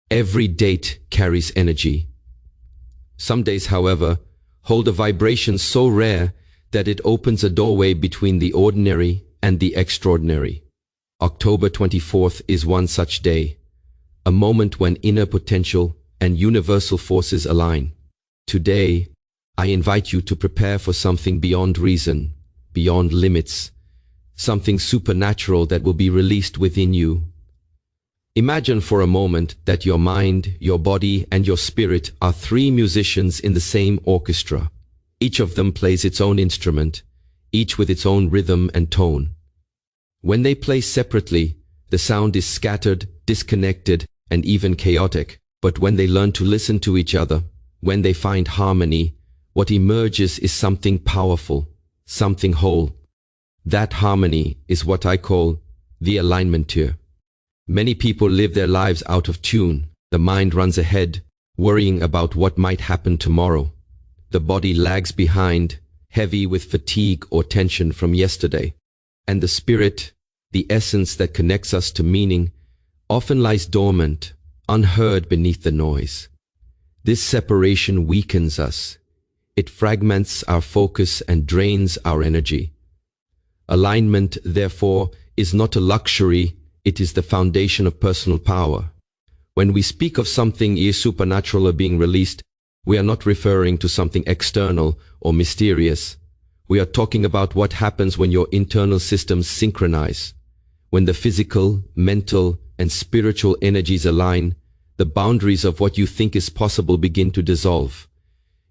Every date carries energy. Some days, however, hold a vibration so rare that it opens a doorway between the ordinary and the extraordinary. October 24th is one such day, a moment when inner potential and universal forces align. Today, I invite you to prepare for something beyond reason, beyond limits, something supernatural that will be released within you. Imagine for a moment that your mind, your body, and your spirit are three musicians in the same orchestra. Each of them plays its own instrument, each with its own rhythm and tone. When they play separately, the sound is scattered, disconnected, and even chaotic. But when they learn to listen to each other, when they find harmony, what emerges is something powerful, something whole. That harmony is what I call the alignment tier. Many people live their lives out of tune. The mind runs ahead, worrying about what might happen tomorrow. The body lags behind, heavy with fatigue or tension from yesterday. And the spirit, the essence that connects us to meaning, often lies dormant, unheard beneath the noise. This separation weakens us. It fragments our focus and drains our energy. Alignment, therefore, is not a luxury, it is the foundation of personal power. When we speak of something supernatural or being released, we are not referring to something external or mysterious. We are talking about what happens when your internal systems synchronize. When the physical, mental, and spiritual energies align, the boundaries of what you think is possible begin to dissolve.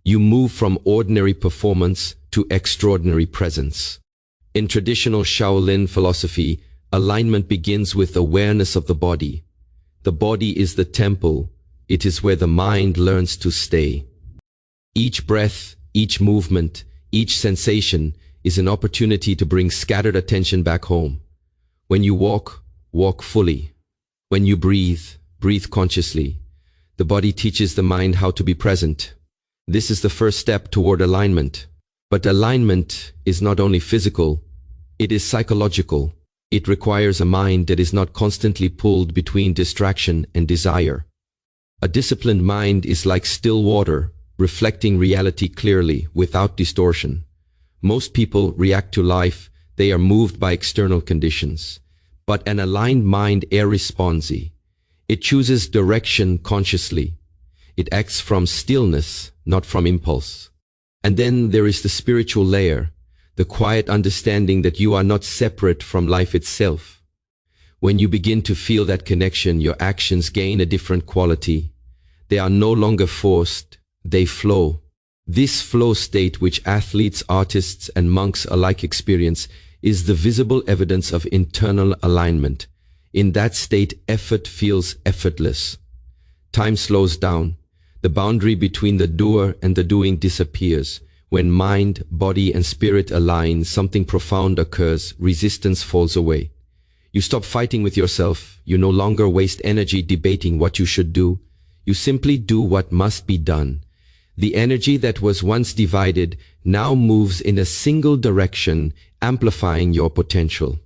You move from ordinary performance to extraordinary presence. In traditional Shaolin philosophy, alignment begins with awareness of the body. The body is the temple. It is where the mind learns to stay. Each breath, each movement, each sensation is an opportunity to bring scattered attention back home. When you walk, walk fully. When you breathe, breathe consciously. The body teaches the mind how to be present. This is the first step toward alignment. But alignment is not only physical, it is psychological. It requires a mind that is not constantly pulled between distraction and desire. A disciplined mind is like still water, reflecting reality clearly, without distortion. Most people react to life, they are moved by external conditions. But an aligned mind responds. It chooses direction consciously. It acts from stillness, not from impulse. And then there is the spiritual layer, the quiet understanding that you are not separate from life itself. When you begin to feel that connection, your actions gain a different quality. They are no longer forced, they flow. This flow state, which athletes, artists, and monks alike experience, is the visible evidence of internal alignment. In that state, effort feels effortless. Time slows down. The boundary between the doer and the doing disappears. When mind, body, and spirit align, something profound occurs. Resistance falls away. You stop fighting with yourself. You no longer waste energy debating what you should do. You simply do what must be done. The energy that was once divided now moves in a single direction, amplifying your potential.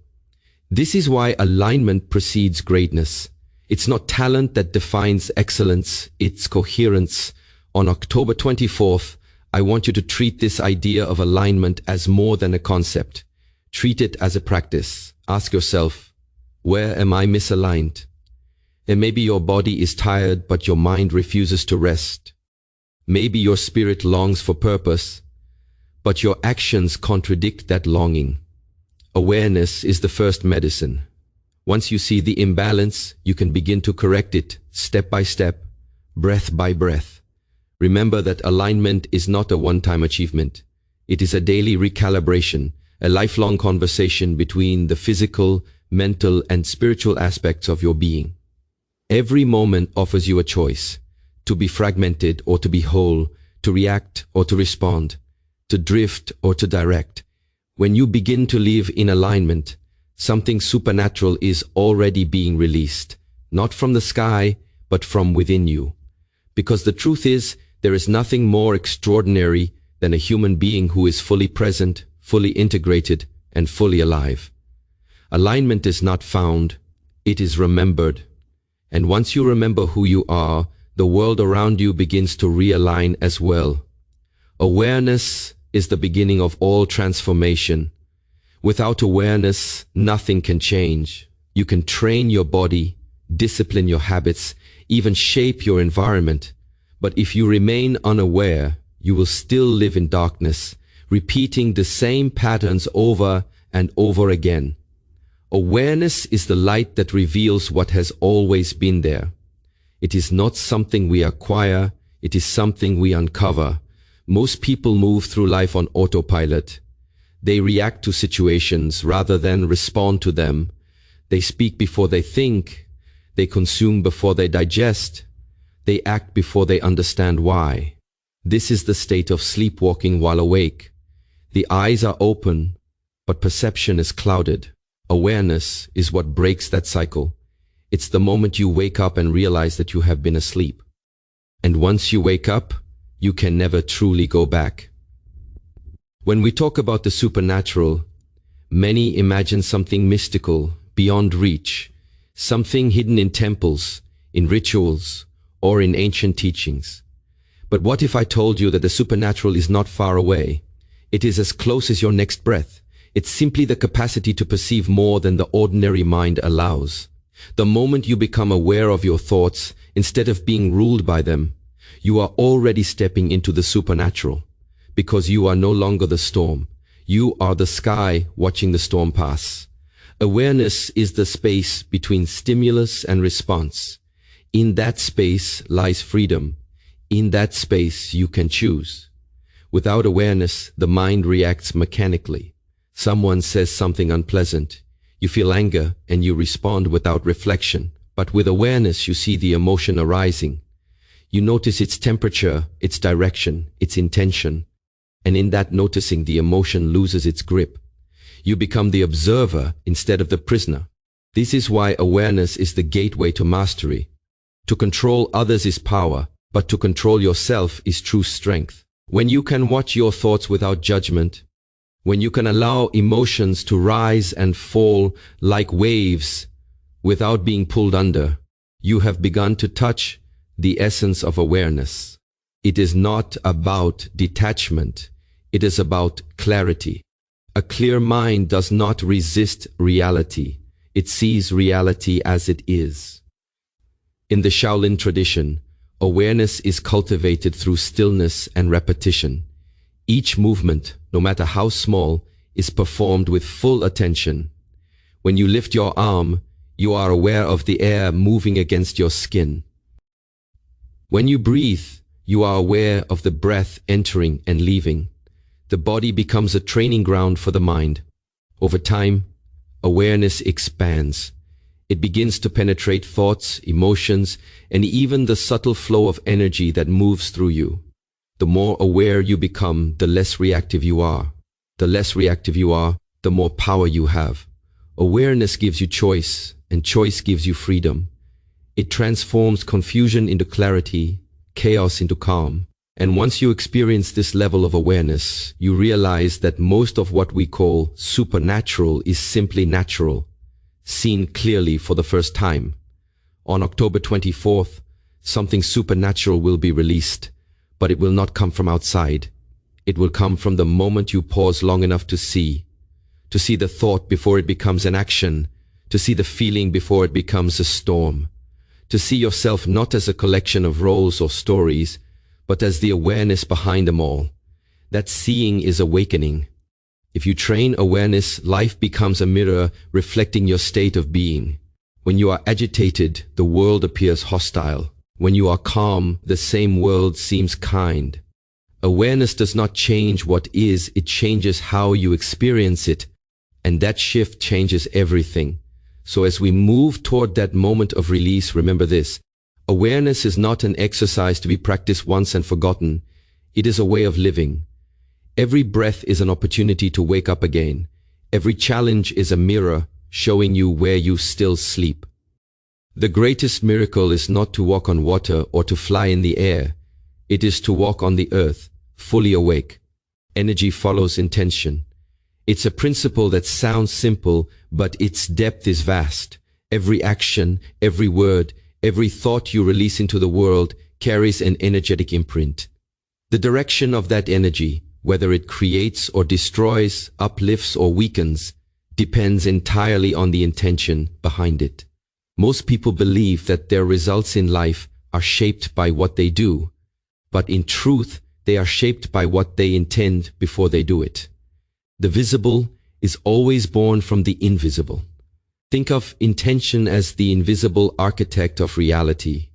This is why alignment precedes greatness. It's not talent that defines excellence, it's coherence. On October 24th, I want you to treat this idea of alignment as more than a concept. Treat it as a practice. Ask yourself, where am I misaligned? And maybe your body is tired, but your mind refuses to rest. Maybe your spirit longs for purpose, but your actions contradict that longing. Awareness is the first medicine. Once you see the imbalance, you can begin to correct it step by step, breath by breath. Remember that alignment is not a one-time achievement. It is a daily recalibration, a lifelong conversation between the physical, mental, and spiritual aspects of your being. Every moment offers you a choice, to be fragmented or to be whole, to react or to respond, to drift or to direct. When you begin to live in alignment, something supernatural is already being released, not from the sky, but from within you. Because the truth is, there is nothing more extraordinary than a human being who is fully present, fully integrated, and fully alive. Alignment is not found, it is remembered. And once you remember who you are, the world around you begins to realign as well. Awareness is the beginning of all transformation. Without awareness, nothing can change. You can train your body, discipline your habits, even shape your environment. But if you remain unaware, you will still live in darkness, repeating the same patterns over and over again. Awareness is the light that reveals what has always been there. It is not something we acquire, it is something we uncover. Most people move through life on autopilot. They react to situations rather than respond to them. They speak before they think. They consume before they digest. They act before they understand why. This is the state of sleepwalking while awake. The eyes are open, but perception is clouded. Awareness is what breaks that cycle. It's the moment you wake up and realize that you have been asleep. And once you wake up, you can never truly go back. When we talk about the supernatural, many imagine something mystical, beyond reach, something hidden in temples, in rituals, or in ancient teachings. But what if I told you that the supernatural is not far away? It is as close as your next breath. It's simply the capacity to perceive more than the ordinary mind allows. The moment you become aware of your thoughts, instead of being ruled by them, you are already stepping into the supernatural, because you are no longer the storm. You are the sky watching the storm pass. Awareness is the space between stimulus and response. In that space lies freedom. In that space you can choose. Without awareness, the mind reacts mechanically. Someone says something unpleasant. You feel anger and you respond without reflection. But with awareness, you see the emotion arising. You notice its temperature, its direction, its intention. And in that noticing, the emotion loses its grip. You become the observer instead of the prisoner. This is why awareness is the gateway to mastery. To control others is power, but to control yourself is true strength. When you can watch your thoughts without judgment, when you can allow emotions to rise and fall like waves without being pulled under, you have begun to touch the essence of awareness. It is not about detachment. It is about clarity. A clear mind does not resist reality. It sees reality as it is. In the Shaolin tradition, awareness is cultivated through stillness and repetition. Each movement, no matter how small, is performed with full attention. When you lift your arm, you are aware of the air moving against your skin. When you breathe, you are aware of the breath entering and leaving. The body becomes a training ground for the mind. Over time, awareness expands. It begins to penetrate thoughts, emotions, and even the subtle flow of energy that moves through you. The more aware you become, the less reactive you are. The less reactive you are, the more power you have. Awareness gives you choice, and choice gives you freedom. It transforms confusion into clarity, chaos into calm. And once you experience this level of awareness, you realize that most of what we call supernatural is simply natural, seen clearly for the first time. On October 24th, something supernatural will be released, but it will not come from outside. It will come from the moment you pause long enough to see the thought before it becomes an action, to see the feeling before it becomes a storm, to see yourself not as a collection of roles or stories, but as the awareness behind them all. That seeing is awakening. If you train awareness, life becomes a mirror reflecting your state of being. When you are agitated, the world appears hostile. When you are calm, the same world seems kind. Awareness does not change what is, it changes how you experience it. And that shift changes everything. So as we move toward that moment of release, remember this. Awareness is not an exercise to be practiced once and forgotten. It is a way of living. Every breath is an opportunity to wake up again. Every challenge is a mirror showing you where you still sleep. The greatest miracle is not to walk on water or to fly in the air. It is to walk on the earth, fully awake. Energy follows intention. It's a principle that sounds simple, but its depth is vast. Every action, every word, Every thought you release into the world carries an energetic imprint. The direction of that energy, whether it creates or destroys, uplifts or weakens, depends entirely on the intention behind it. Most people believe that their results in life are shaped by what they do, but in truth, they are shaped by what they intend before they do it. The visible is always born from the invisible. Think of intention as the invisible architect of reality.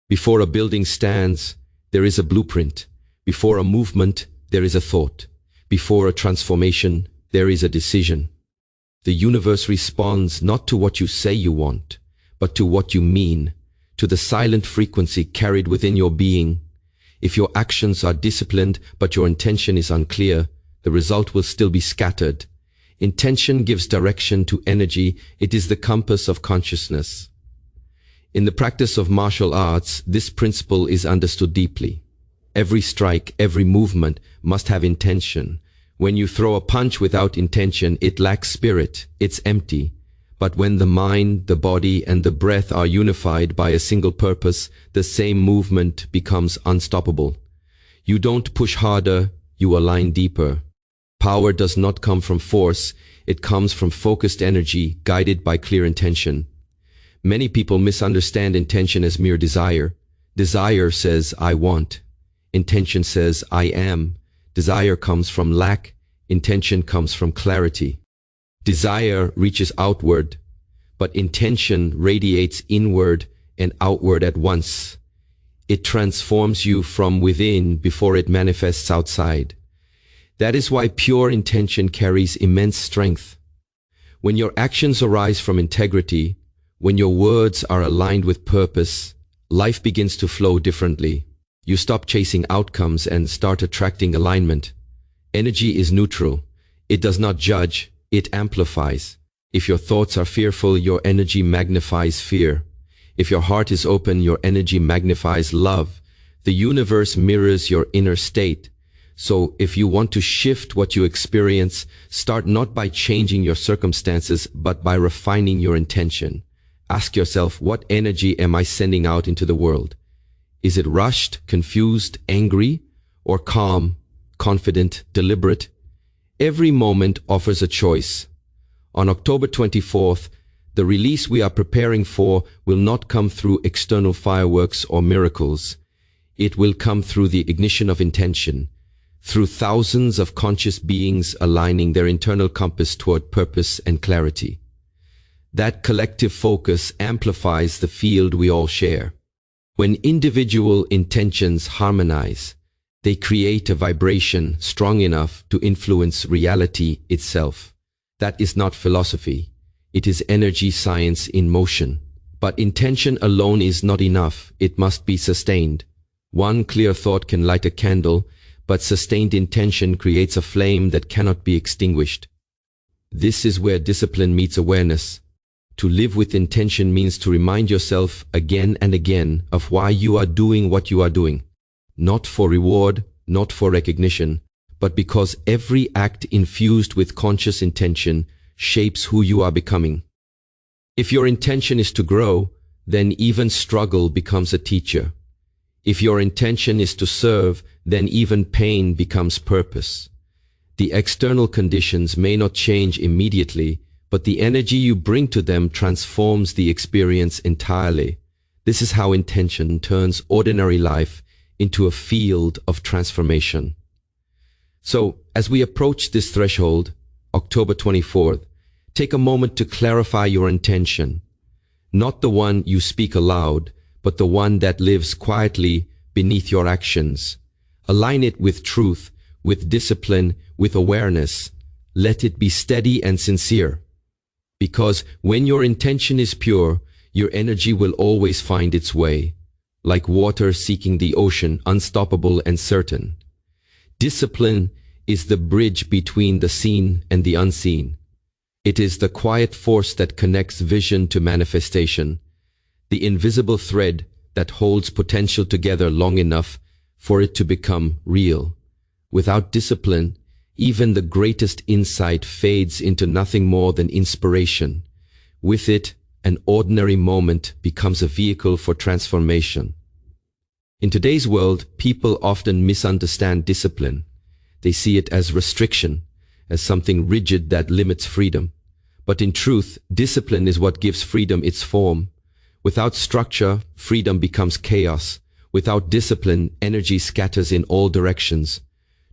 Before a building stands, there is a blueprint. Before a movement, there is a thought. Before a transformation, there is a decision. The universe responds not to what you say you want, but to what you mean, to the silent frequency carried within your being. If your actions are disciplined, but your intention is unclear, the result will still be scattered. Intention gives direction to energy. It is the compass of consciousness. In the practice of martial arts, this principle is understood deeply. Every strike, every movement must have intention. When you throw a punch without intention, it lacks spirit, it's empty. But when the mind, the body, and the breath are unified by a single purpose, the same movement becomes unstoppable. You don't push harder, you align deeper. Power does not come from force, it comes from focused energy guided by clear intention. Many people misunderstand intention as mere desire. Desire says, I want. Intention says, I am. Desire comes from lack, intention comes from clarity. Desire reaches outward, but intention radiates inward and outward at once. It transforms you from within before it manifests outside. That is why pure intention carries immense strength. When your actions arise from integrity, when your words are aligned with purpose, life begins to flow differently. You stop chasing outcomes and start attracting alignment. Energy is neutral. It does not judge. It amplifies. If your thoughts are fearful, your energy magnifies fear. If your heart is open, your energy magnifies love. The universe mirrors your inner state. So if you want to shift what you experience, start not by changing your circumstances, but by refining your intention. Ask yourself, what energy am I sending out into the world? Is it rushed, confused, angry, or calm, confident, deliberate? Every moment offers a choice. On October 24th, the release we are preparing for will not come through external fireworks or miracles. It will come through the ignition of intention, through thousands of conscious beings aligning their internal compass toward purpose and clarity. That collective focus amplifies the field we all share. When individual intentions harmonize, they create a vibration strong enough to influence reality itself. That is not philosophy. It is energy science in motion. But intention alone is not enough. It must be sustained. One clear thought can light a candle, but sustained intention creates a flame that cannot be extinguished. This is where discipline meets awareness. To live with intention means to remind yourself again and again of why you are doing what you are doing. Not for reward, not for recognition, but because every act infused with conscious intention shapes who you are becoming. If your intention is to grow, then even struggle becomes a teacher. If your intention is to serve, then even pain becomes purpose. The external conditions may not change immediately, but the energy you bring to them transforms the experience entirely. This is how intention turns ordinary life into a field of transformation. So, as we approach this threshold, October 24th, take a moment to clarify your intention. Not the one you speak aloud, but the one that lives quietly beneath your actions. Align it with truth, with discipline, with awareness. Let it be steady and sincere. Because when your intention is pure, your energy will always find its way. Like water seeking the ocean, unstoppable and certain. Discipline is the bridge between the seen and the unseen. It is the quiet force that connects vision to manifestation, the invisible thread that holds potential together long enough for it to become real. Without discipline, even the greatest insight fades into nothing more than inspiration. With it, an ordinary moment becomes a vehicle for transformation. In today's world, people often misunderstand discipline. They see it as restriction, as something rigid that limits freedom. But in truth, discipline is what gives freedom its form. Without structure, freedom becomes chaos. Without discipline, energy scatters in all directions.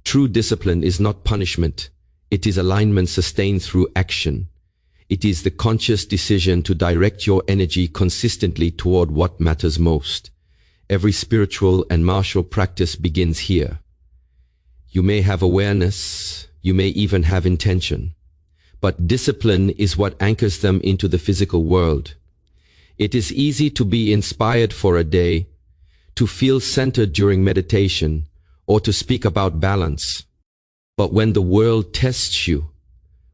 True discipline is not punishment. It is alignment sustained through action. It is the conscious decision to direct your energy consistently toward what matters most. Every spiritual and martial practice begins here. You may have awareness, you may even have intention, but discipline is what anchors them into the physical world. It is easy to be inspired for a day, to feel centered during meditation, or to speak about balance. But when the world tests you,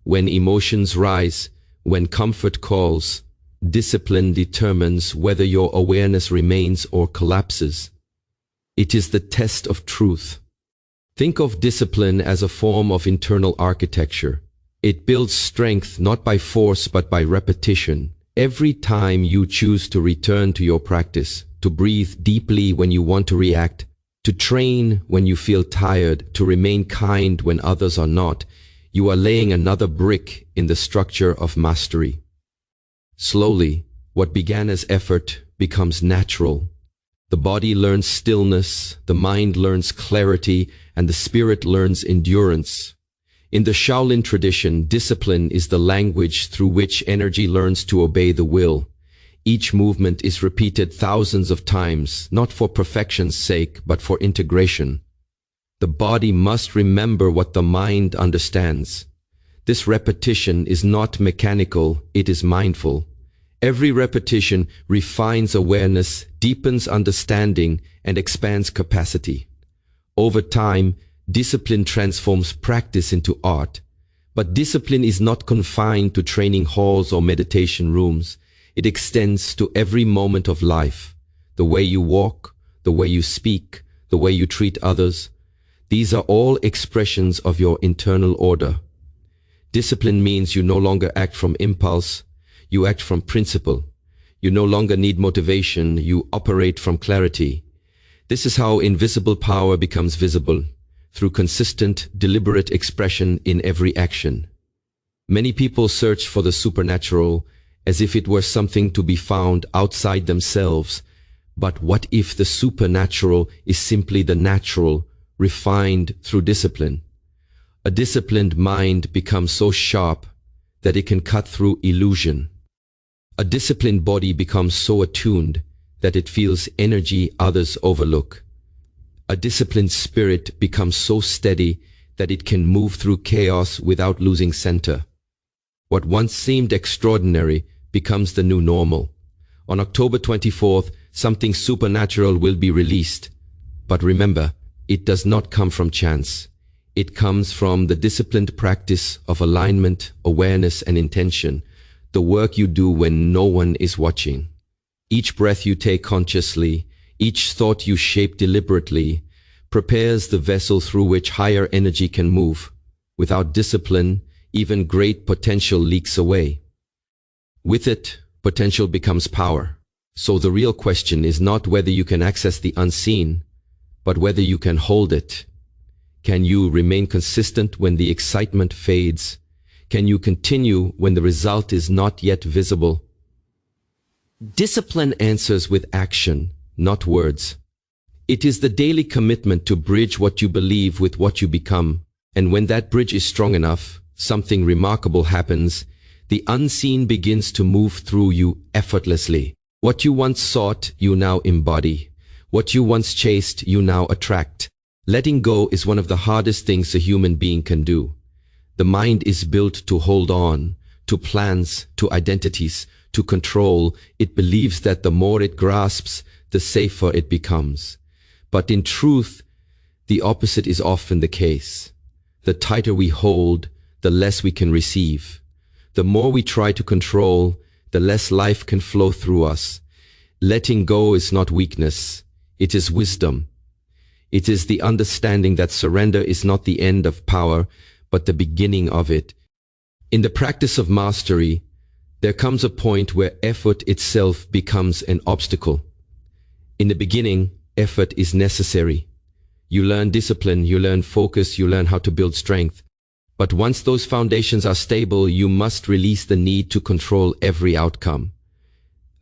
when emotions rise, when comfort calls, discipline determines whether your awareness remains or collapses. It is the test of truth. Think of discipline as a form of internal architecture. It builds strength not by force but by repetition. Every time you choose to return to your practice, to breathe deeply when you want to react, to train when you feel tired, to remain kind when others are not, you are laying another brick in the structure of mastery. Slowly, what began as effort becomes natural. The body learns stillness, the mind learns clarity, and the spirit learns endurance. In the Shaolin tradition, discipline is the language through which energy learns to obey the will. Each movement is repeated thousands of times, not for perfection's sake, but for integration. The body must remember what the mind understands. This repetition is not mechanical, it is mindful. Every repetition refines awareness, deepens understanding, and expands capacity. Over time, discipline transforms practice into art. But discipline is not confined to training halls or meditation rooms. It extends to every moment of life. The way you walk, the way you speak, the way you treat others. These are all expressions of your internal order. Discipline means you no longer act from impulse, you act from principle. You no longer need motivation, you operate from clarity. This is how invisible power becomes visible, through consistent, deliberate expression in every action. Many people search for the supernatural as if it were something to be found outside themselves. But what if the supernatural is simply the natural, refined through discipline? A disciplined mind becomes so sharp that it can cut through illusion. A disciplined body becomes so attuned that it feels energy others overlook. A disciplined spirit becomes so steady that it can move through chaos without losing center. What once seemed extraordinary becomes the new normal. On October 24th, something supernatural will be released. But remember, it does not come from chance. It comes from the disciplined practice of alignment, awareness, and intention, the work you do when no one is watching. Each breath you take consciously, each thought you shape deliberately, prepares the vessel through which higher energy can move. Without discipline, even great potential leaks away. With it, potential becomes power. So the real question is not whether you can access the unseen, but whether you can hold it. Can you remain consistent when the excitement fades? Can you continue when the result is not yet visible? Discipline answers with action, not words. It is the daily commitment to bridge what you believe with what you become. And when that bridge is strong enough, something remarkable happens. The unseen begins to move through you effortlessly. What you once sought, you now embody. What you once chased, you now attract. Letting go is one of the hardest things a human being can do. The mind is built to hold on, to plans, to identities, to control. It believes that the more it grasps, the safer it becomes. But in truth, the opposite is often the case. The tighter we hold, the less we can receive. The more we try to control, the less life can flow through us. Letting go is not weakness, it is wisdom. It is the understanding that surrender is not the end of power, but the beginning of it. In the practice of mastery, There comes a point where effort itself becomes an obstacle. In the beginning, effort is necessary. You learn discipline, you learn focus, you learn how to build strength. But once those foundations are stable, you must release the need to control every outcome.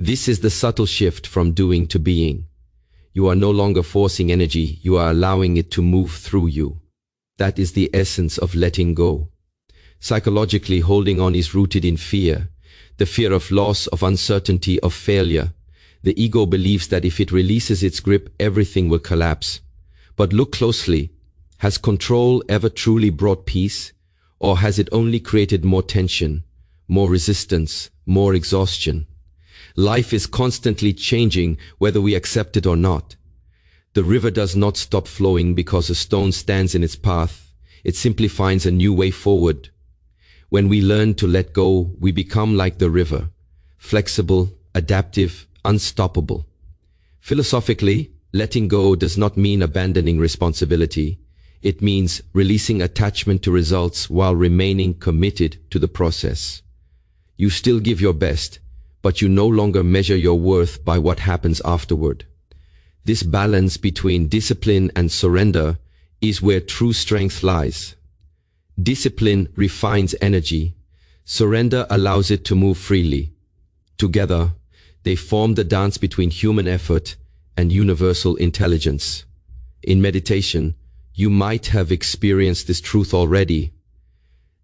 This is the subtle shift from doing to being. You are no longer forcing energy, you are allowing it to move through you. That is the essence of letting go. Psychologically, holding on is rooted in fear. The fear of loss, of uncertainty, of failure. The ego believes that if it releases its grip, everything will collapse. But look closely. Has control ever truly brought peace? Or has it only created more tension, more resistance, more exhaustion? Life is constantly changing whether we accept it or not. The river does not stop flowing because a stone stands in its path. It simply finds a new way forward. When we learn to let go, we become like the river, flexible, adaptive, unstoppable. Philosophically, letting go does not mean abandoning responsibility. It means releasing attachment to results while remaining committed to the process. You still give your best, but you no longer measure your worth by what happens afterward. This balance between discipline and surrender is where true strength lies. Discipline refines energy. Surrender allows it to move freely. Together, they form the dance between human effort and universal intelligence. In meditation, you might have experienced this truth already.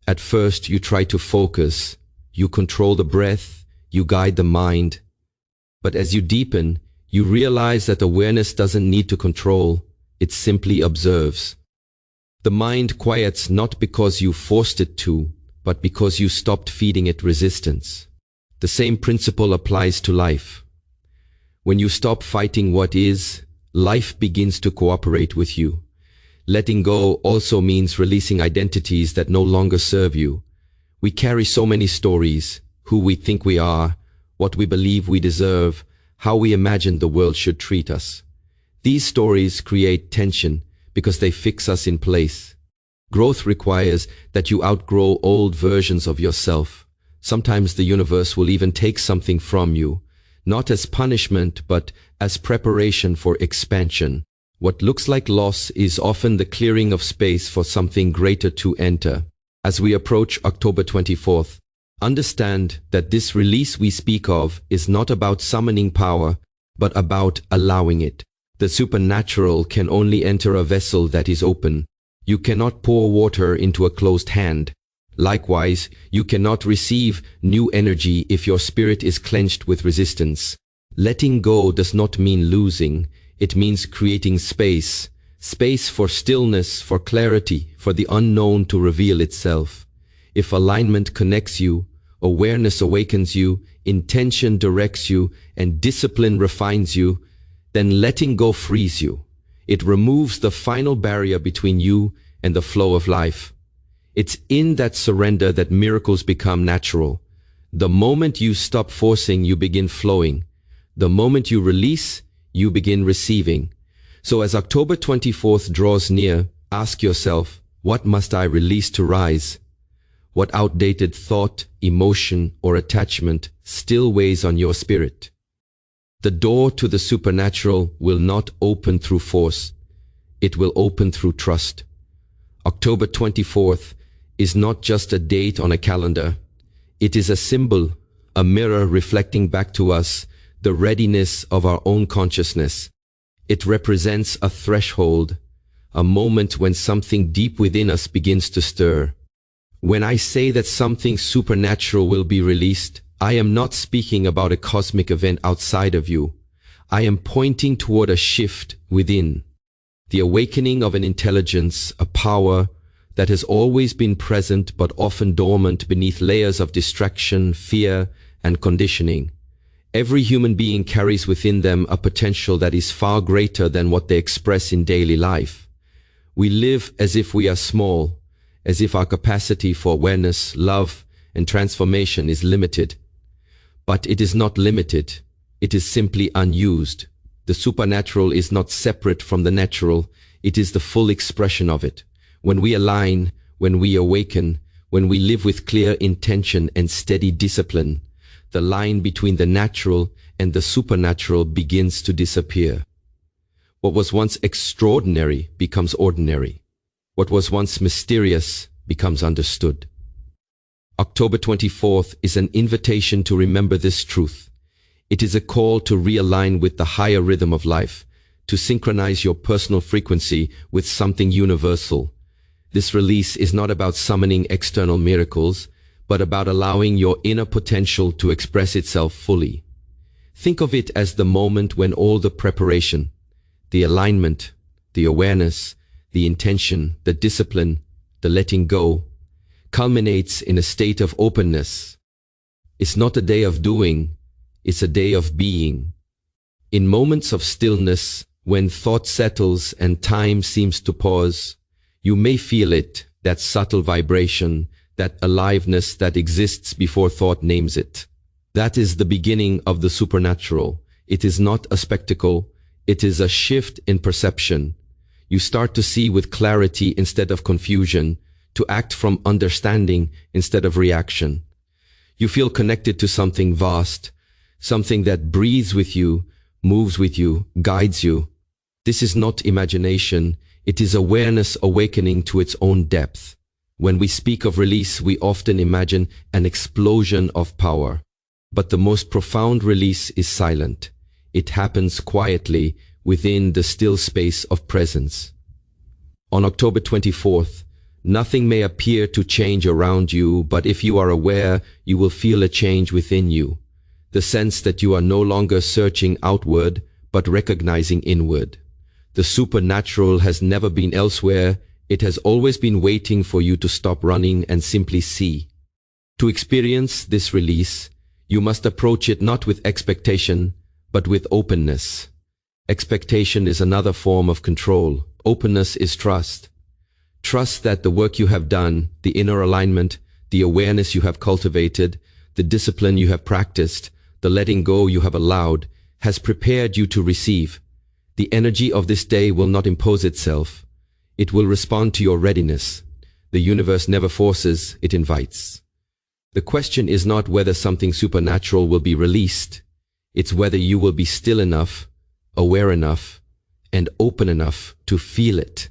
At first, you try to focus, you control the breath, you guide the mind. But as you deepen, you realize that awareness doesn't need to control, it simply observes. The mind quiets not because you forced it to, but because you stopped feeding it resistance. The same principle applies to life. When you stop fighting what is, life begins to cooperate with you. Letting go also means releasing identities that no longer serve you. We carry so many stories, who we think we are, what we believe we deserve, how we imagine the world should treat us. These stories create tension because they fix us in place. Growth requires that you outgrow old versions of yourself. Sometimes the universe will even take something from you, not as punishment, but as preparation for expansion. What looks like loss is often the clearing of space for something greater to enter. As we approach October 24th, understand that this release we speak of is not about summoning power, but about allowing it. The supernatural can only enter a vessel that is open. You cannot pour water into a closed hand. Likewise, you cannot receive new energy if your spirit is clenched with resistance. Letting go does not mean losing. It means creating space. Space for stillness, for clarity, for the unknown to reveal itself. If alignment connects you, awareness awakens you, intention directs you, and discipline refines you, then letting go frees you. It removes the final barrier between you and the flow of life. It's in that surrender that miracles become natural. The moment you stop forcing, you begin flowing. The moment you release, you begin receiving. So as October 24th draws near, ask yourself, what must I release to rise? What outdated thought, emotion, or attachment still weighs on your spirit? The door to the supernatural will not open through force. It will open through trust. October 24th is not just a date on a calendar. It is a symbol, a mirror reflecting back to us the readiness of our own consciousness. It represents a threshold, a moment when something deep within us begins to stir. When I say that something supernatural will be released, I am not speaking about a cosmic event outside of you. I am pointing toward a shift within. The awakening of an intelligence, a power that has always been present but often dormant beneath layers of distraction, fear, and conditioning. Every human being carries within them a potential that is far greater than what they express in daily life. We live as if we are small, as if our capacity for awareness, love, and transformation is limited. But it is not limited. It is simply unused. The supernatural is not separate from the natural. It is the full expression of it. When we align, when we awaken, when we live with clear intention and steady discipline, the line between the natural and the supernatural begins to disappear. What was once extraordinary becomes ordinary. What was once mysterious becomes understood. October 24th is an invitation to remember this truth. It is a call to realign with the higher rhythm of life, to synchronize your personal frequency with something universal. This release is not about summoning external miracles, but about allowing your inner potential to express itself fully. Think of it as the moment when all the preparation, the alignment, the awareness, the intention, the discipline, the letting go, culminates in a state of openness. It's not a day of doing, it's a day of being. In moments of stillness, when thought settles and time seems to pause, you may feel it, that subtle vibration, that aliveness that exists before thought names it. That is the beginning of the supernatural. It is not a spectacle, it is a shift in perception. You start to see with clarity instead of confusion, to act from understanding instead of reaction. You feel connected to something vast, something that breathes with you, moves with you, guides you. This is not imagination, it is awareness awakening to its own depth. When we speak of release, we often imagine an explosion of power. But the most profound release is silent. It happens quietly within the still space of presence. On October 24th, nothing may appear to change around you, but if you are aware, you will feel a change within you. The sense that you are no longer searching outward, but recognizing inward. The supernatural has never been elsewhere. It has always been waiting for you to stop running and simply see. To experience this release, you must approach it not with expectation, but with openness. Expectation is another form of control. Openness is trust. Trust that the work you have done, the inner alignment, the awareness you have cultivated, the discipline you have practiced, the letting go you have allowed, has prepared you to receive. The energy of this day will not impose itself. It will respond to your readiness. The universe never forces, it invites. The question is not whether something supernatural will be released. It's whether you will be still enough, aware enough, and open enough to feel it.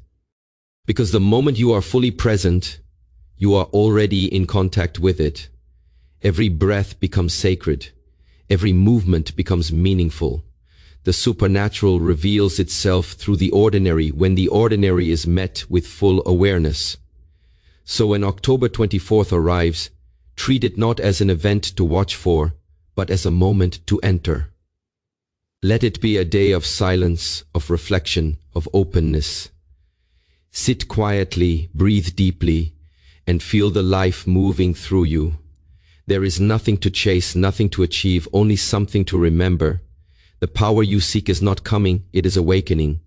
Because the moment you are fully present, you are already in contact with it. Every breath becomes sacred. Every movement becomes meaningful. The supernatural reveals itself through the ordinary when the ordinary is met with full awareness. So when October 24th arrives, treat it not as an event to watch for, but as a moment to enter. Let it be a day of silence, of reflection, of openness. Sit quietly, breathe deeply, and feel the life moving through you. There is nothing to chase, nothing to achieve, only something to remember. The power you seek is not coming, it is awakening.